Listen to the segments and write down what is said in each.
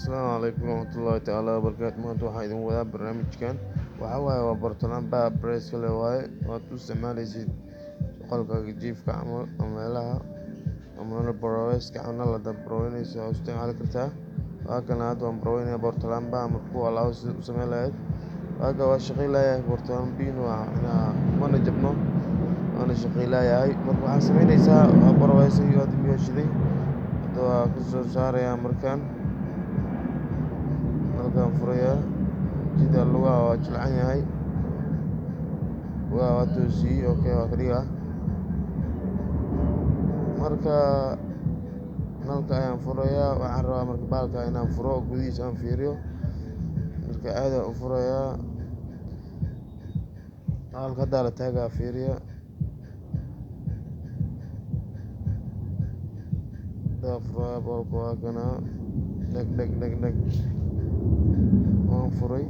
Asalaamu calaykum waraxmatullaahi tacaala wabarakaatu. Maanta waxaan idin wadaa barnaamijkan. Waxaa waaye waa bartolaanbaha press kale waaye waad u isticmaalaysid qolkaaga jiifka camal ama meelaha ama boroweyska camal la dabroweynayso waa u isticmaali kartaa. Waa kana hadda waan boroweynayaa bartolaanbaha markuu alaabo sida u sameyn lahayd. Waaga waa shaqaylayahay bartolaanbiin waa mana jabno waana shaqaylayahay. Marka waxaa sameynaysaa waa boroweysay waa dib shiday hadda waa ka soo saarayaa markaan furaya sida lugaha waa jilcan yahay waa toosiyey okay waa kaliya marka nalka ayaan furayaa waxaan rabaa marka baalka inaan furo gudihiisa aan fiiriyo marka aada u furayaa halka hadda la taagaa fiiriya furaya baalka waa kana dheg waan furay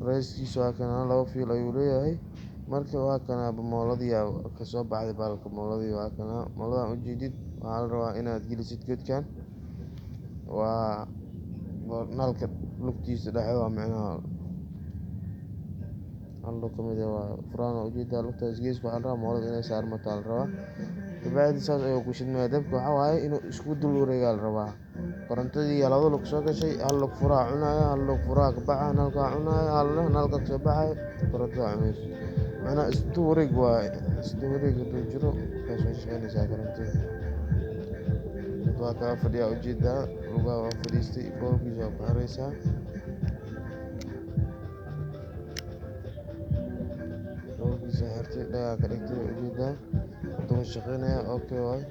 raiskiisa waa kana laba fiil ayuu leeyahay marka waa kana mooladii ka soo baxday baalka mooladii waa kana mooladan ujeedid waxaa la rabaa inaad gelisid godkan waa nalka lugtiisa dhexe waa micnaha hallo kamid waa furana ujeeda lugtaas geeska waxaa la rabaa moolada inay saarmataa la rabaa kabacdi saas ayuu ku shidmaya dabka waxaa waaye inuu isku dul wareegaa la rabaa korontadii laba lug soo gashay hal lug furaha cunaya hal lug furaha ka baxa nalka cunaya halna nalka ka soo baxay korontada cunayso macnaha isku wareeg waaye isku wareeg hadduu jiro waxay soo shaqeynaysaa korontada waa kaa fadhiyaa ujeedaa lugaha waa fadhiistay boolkiisa waa ku xiraysaa boolkiisa xirtay dhagaa ka dhigtay ujeedaa hadduu shaqeynaya okay waay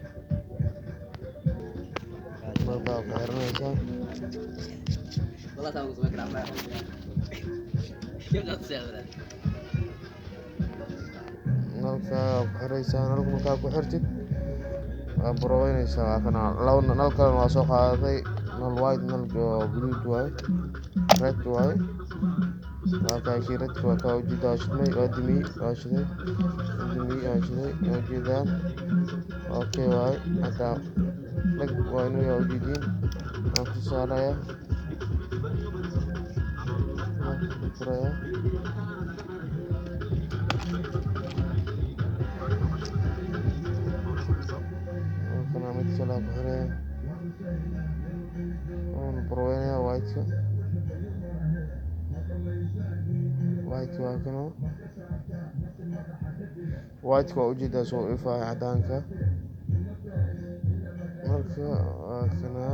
nalka ku xiranaysaa nalka ku xiraysaa nalka markaa ku xirtid waa boroweynaysaa waa kana laba nal kalena waa soo qaadatay nal white nalka blue waaye red waaye waa kaa kii redka waa kaa ujeedaa shidmay waa dimiyey waa shiday waa ujeedaa okay waaye hadda dhag waa inuu yaa ujeediin waan ku saarayaa furaya kana mid kale ku xiraya waan boroweynaya whiteka waa kana whiteka waa ujeedaa soo ifaaya cadaanka marka waa kana